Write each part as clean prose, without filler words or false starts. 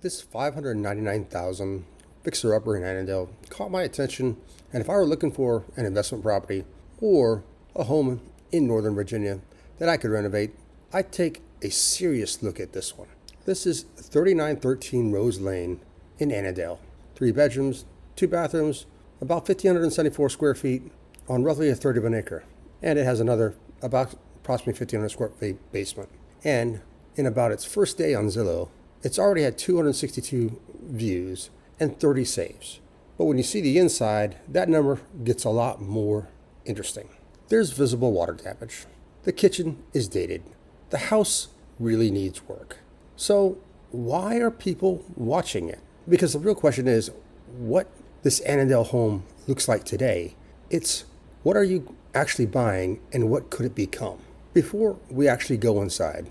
This 599,000 fixer-upper in Annandale caught my attention, and if I were looking for an investment property or a home in Northern Virginia that I could renovate, I'd take a serious look at this one. This is 3913 Rose Lane in Annandale. 3 bedrooms, 2 bathrooms, about 1,574 square feet on roughly a third of an acre. And it has another about approximately 1,500 square feet basement. And in about its first day on Zillow, it's already had 262 views and 30 saves. But when you see the inside, that number gets a lot more interesting. There's visible water damage. The kitchen is dated. The house really needs work. So why are people watching it? Because the real question is what this Annandale home looks like today. It's what are you actually buying and what could it become? Before we actually go inside,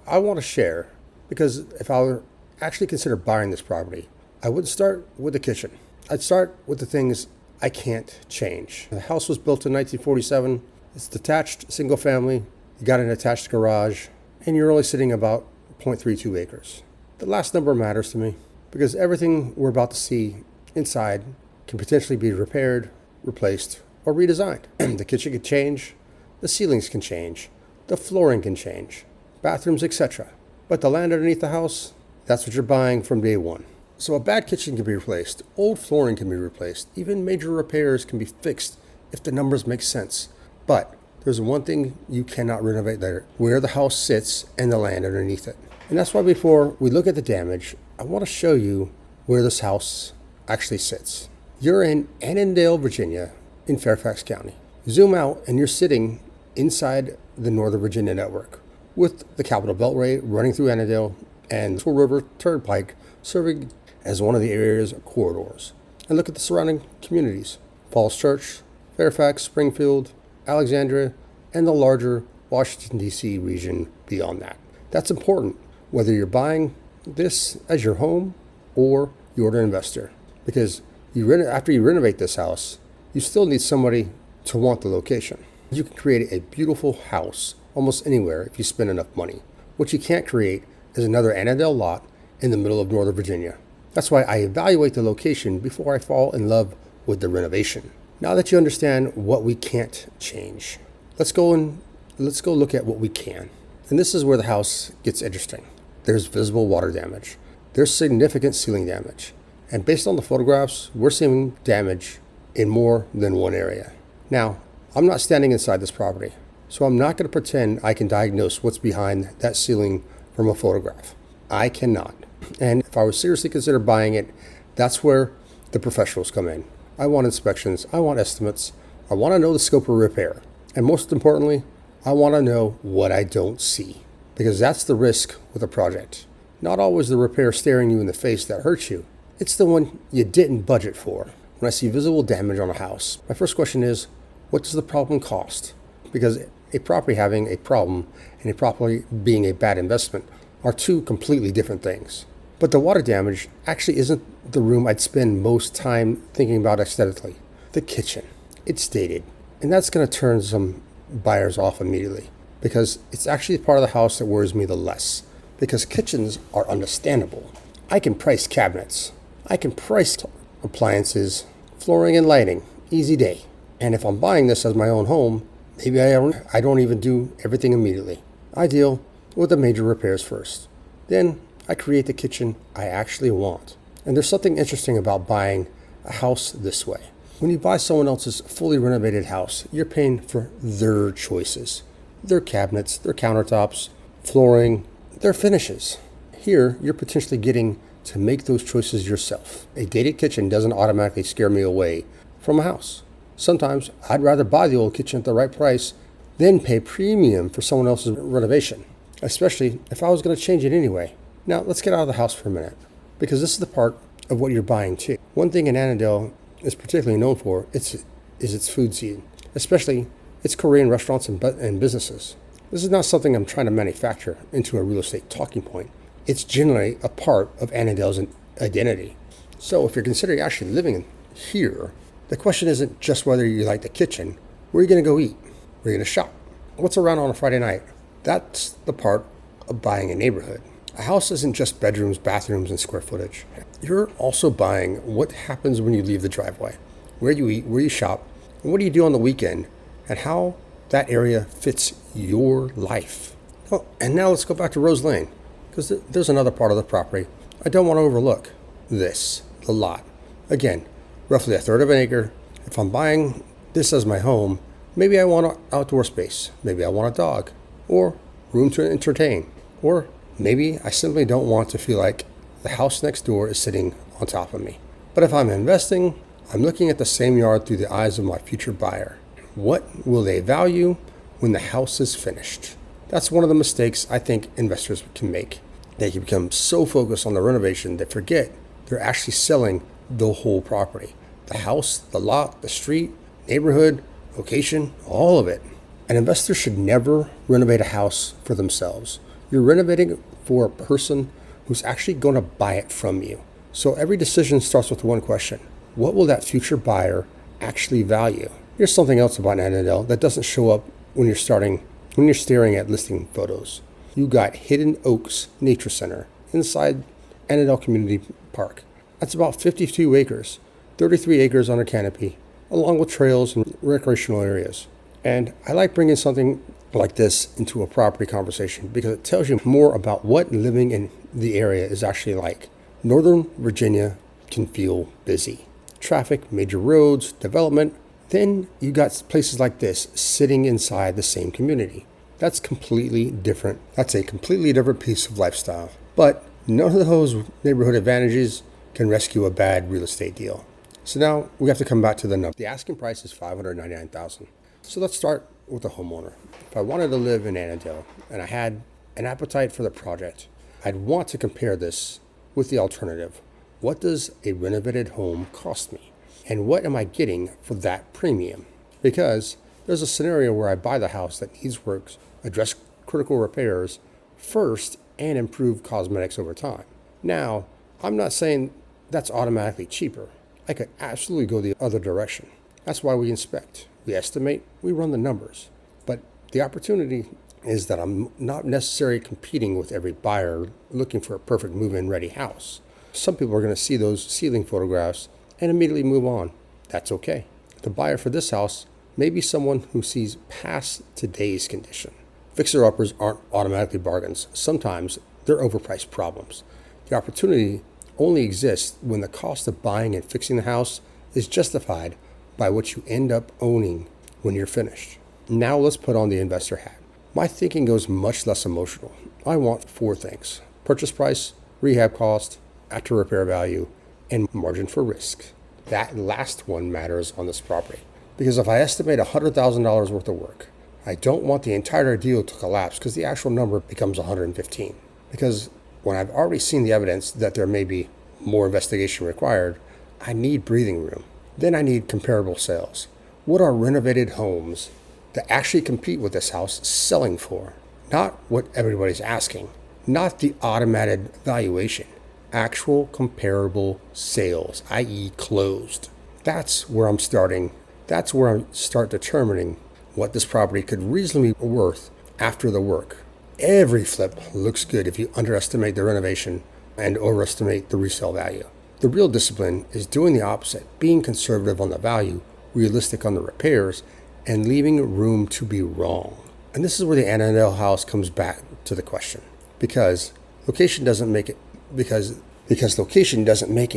I want to share, because if I were actually consider buying this property, I wouldn't start with the kitchen. I'd start with the things I can't change. The house was built in 1947. It's detached, single family. You got an attached garage, and you're only sitting about 0.32 acres. The last number matters to me because everything we're about to see inside can potentially be repaired, replaced, or redesigned. The kitchen can change, the ceilings can change, the flooring can change, bathrooms, etc. But the land underneath the house, that's what you're buying from day one. So a bad kitchen can be replaced, old flooring can be replaced, even major repairs can be fixed if the numbers make sense. But there's one thing you cannot renovate there, where the house sits and the land underneath it. And that's why before we look at the damage, I want to show you where this house actually sits. You're in Annandale, Virginia, in Fairfax County. Zoom out and you're sitting inside the Northern Virginia network with the Capital Beltway running through Annandale and the River Turnpike serving as one of the area's corridors. And look at the surrounding communities: Falls Church, Fairfax, Springfield, Alexandria, and the larger Washington, D.C. region beyond that. That's important whether you're buying this as your home or you're an investor, because after you renovate this house, you still need somebody to want the location. You can create a beautiful house almost anywhere if you spend enough money. What you can't create is another Annandale lot in the middle of Northern Virginia. That's why I evaluate the location before I fall in love with the renovation. Now that you understand what we can't change, let's go look at what we can. And this is where the house gets interesting. There's visible water damage. There's significant ceiling damage. And based on the photographs, we're seeing damage in more than one area. Now, I'm not standing inside this property, so I'm not going to pretend I can diagnose what's behind that ceiling from a photograph. I cannot. And if I would seriously consider buying it, that's where the professionals come in. I want inspections. I want estimates. I want to know the scope of repair. And most importantly, I want to know what I don't see, because that's the risk with a project. Not always the repair staring you in the face that hurts you. It's the one you didn't budget for. When I see visible damage on a house, my first question is, what does the problem cost? Because a property having a problem and a property being a bad investment are two completely different things. But the water damage actually isn't the room I'd spend most time thinking about aesthetically. The kitchen. It's dated. And that's going to turn some buyers off immediately, because it's actually the part of the house that worries me the less. Because kitchens are understandable. I can price cabinets. I can price appliances, flooring and lighting. Easy day. And if I'm buying this as my own home, maybe I don't even do everything immediately. I deal with the major repairs first. Then I create the kitchen I actually want. And there's something interesting about buying a house this way. When you buy someone else's fully renovated house, you're paying for their choices, their cabinets, their countertops, flooring, their finishes. Here, you're potentially getting to make those choices yourself. A dated kitchen doesn't automatically scare me away from a house. Sometimes I'd rather buy the old kitchen at the right price than pay premium for someone else's renovation, especially if I was going to change it anyway. Now, let's get out of the house for a minute, because this is the part of what you're buying too. One thing in Annandale is particularly known for is its food scene, especially its Korean restaurants and businesses. This is not something I'm trying to manufacture into a real estate talking point. It's generally a part of Annandale's identity. So if you're considering actually living here, the question isn't just whether you like the kitchen. Where are you going to go eat? Where are you going to shop? What's around on a Friday night? That's the part of buying a neighborhood. A house isn't just bedrooms, bathrooms, and square footage. You're also buying what happens when you leave the driveway, where you eat, where you shop, and what do you do on the weekend, and how that area fits your life. Oh, and now let's go back to Rose Lane, because there's another part of the property I don't want to overlook. The lot. Again, roughly a third of an acre. If I'm buying this as my home, maybe I want an outdoor space. Maybe I want a dog, or room to entertain, or maybe I simply don't want to feel like the house next door is sitting on top of me. But if I'm investing, I'm looking at the same yard through the eyes of my future buyer. What will they value when the house is finished? That's one of the mistakes I think investors can make. They can become so focused on the renovation they forget they're actually selling the whole property. The house, the lot, the street, neighborhood, location, all of it. An investor should never renovate a house for themselves. You're renovating for a person who's actually going to buy it from you. So every decision starts with one question. What will that future buyer actually value? Here's something else about Annandale that doesn't show up when you're staring at listing photos. You got Hidden Oaks Nature Center inside Annandale Community Park. That's about 52 acres, 33 acres on a canopy, along with trails and recreational areas. And I like bringing something like this into a property conversation because it tells you more about what living in the area is actually like. Northern Virginia can feel busy. Traffic, major roads, development. Then you got places like this sitting inside the same community. That's completely different. That's a completely different piece of lifestyle. But none of those neighborhood advantages can rescue a bad real estate deal. So now we have to come back to the number. The asking price is $599,000. So let's start with the homeowner. If I wanted to live in Annandale and I had an appetite for the project, I'd want to compare this with the alternative. What does a renovated home cost me? And what am I getting for that premium? Because there's a scenario where I buy the house that needs work, address critical repairs first, and improve cosmetics over time. Now, I'm not saying that's automatically cheaper. I could absolutely go the other direction. That's why we inspect, we estimate, we run the numbers. But the opportunity is that I'm not necessarily competing with every buyer looking for a perfect move-in ready house. Some people are going to see those ceiling photographs and immediately move on. That's okay. The buyer for this house may be someone who sees past today's condition. Fixer-uppers aren't automatically bargains. Sometimes they're overpriced problems. The opportunity only exists when the cost of buying and fixing the house is justified by what you end up owning when you're finished. Now let's put on the investor hat. My thinking goes much less emotional. I want 4 things: purchase price, rehab cost, after repair value, and margin for risk. That last one matters on this property. Because if I estimate $100,000 worth of work, I don't want the entire deal to collapse because the actual number becomes 115. Because when I've already seen the evidence that there may be more investigation required, I need breathing room. Then I need comparable sales. What are renovated homes that actually compete with this house selling for? Not what everybody's asking, not the automated valuation. Actual comparable sales, i.e. closed. That's where I'm starting. That's where I start determining what this property could reasonably be worth after the work. Every flip looks good if you underestimate the renovation and overestimate the resale value. The real discipline is doing the opposite, being conservative on the value, realistic on the repairs, and leaving room to be wrong. And this is where the Annandale house comes back to the question. Because location doesn't make a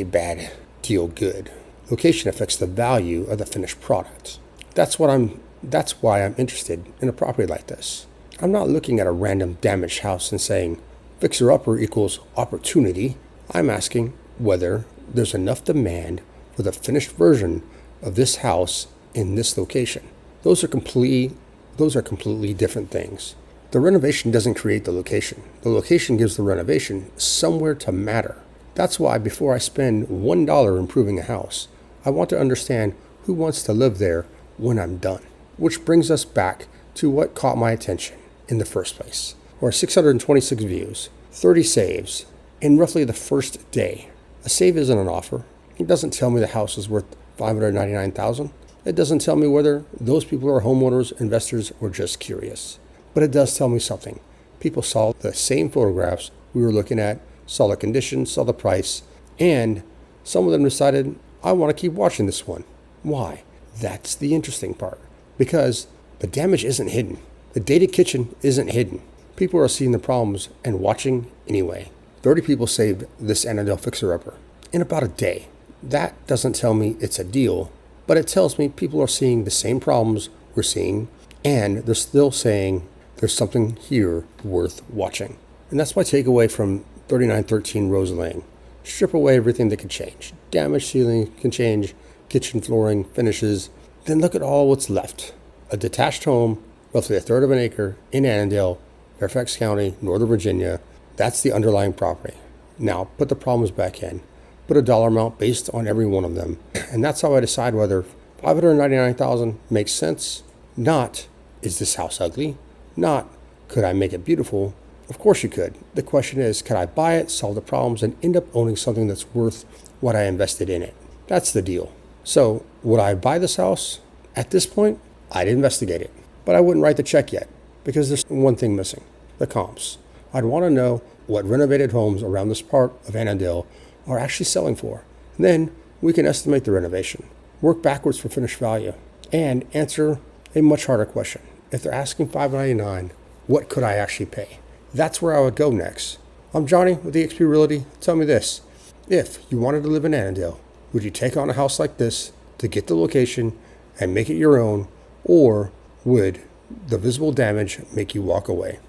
bad deal good. Location affects the value of the finished product. That's why I'm interested in a property like this. I'm not looking at a random damaged house and saying fixer-upper equals opportunity. I'm asking whether there's enough demand for the finished version of this house in this location. Those are completely different things. The renovation doesn't create the location. The location gives the renovation somewhere to matter. That's why before I spend $1 improving a house, I want to understand who wants to live there when I'm done. Which brings us back to what caught my attention in the first place. Or 626 views, 30 saves, in roughly the first day. A save isn't an offer. It doesn't tell me the house is worth $599,000. It doesn't tell me whether those people are homeowners, investors, or just curious. But it does tell me something. People saw the same photographs we were looking at, saw the condition, saw the price, and some of them decided, I want to keep watching this one. Why? That's the interesting part. Because the damage isn't hidden. The dated kitchen isn't hidden. People are seeing the problems and watching anyway. 30 people saved this Annandale fixer-upper in about a day. That doesn't tell me it's a deal, but it tells me people are seeing the same problems we're seeing, and they're still saying there's something here worth watching. And that's my takeaway from 3913 Rose Lane. Strip away everything that can change. Damaged ceiling can change, kitchen flooring, finishes. Then look at all what's left. A detached home, roughly a third of an acre in Annandale, Fairfax County, Northern Virginia. That's the underlying property. Now put the problems back in. Put a dollar amount based on every one of them. And that's how I decide whether $599,000 makes sense. Not, is this house ugly? Not, could I make it beautiful? Of course you could. The question is, could I buy it, solve the problems, and end up owning something that's worth what I invested in it? That's the deal. So would I buy this house? At this point, I'd investigate it. But I wouldn't write the check yet because there's one thing missing, the comps. I'd want to know what renovated homes around this part of Annandale are actually selling for. Then we can estimate the renovation, work backwards for finished value, and answer a much harder question. If they're asking $599, what could I actually pay? That's where I would go next. I'm Johnny with eXp Realty. Tell me this. If you wanted to live in Annandale, would you take on a house like this to get the location and make it your own, or would the visible damage make you walk away?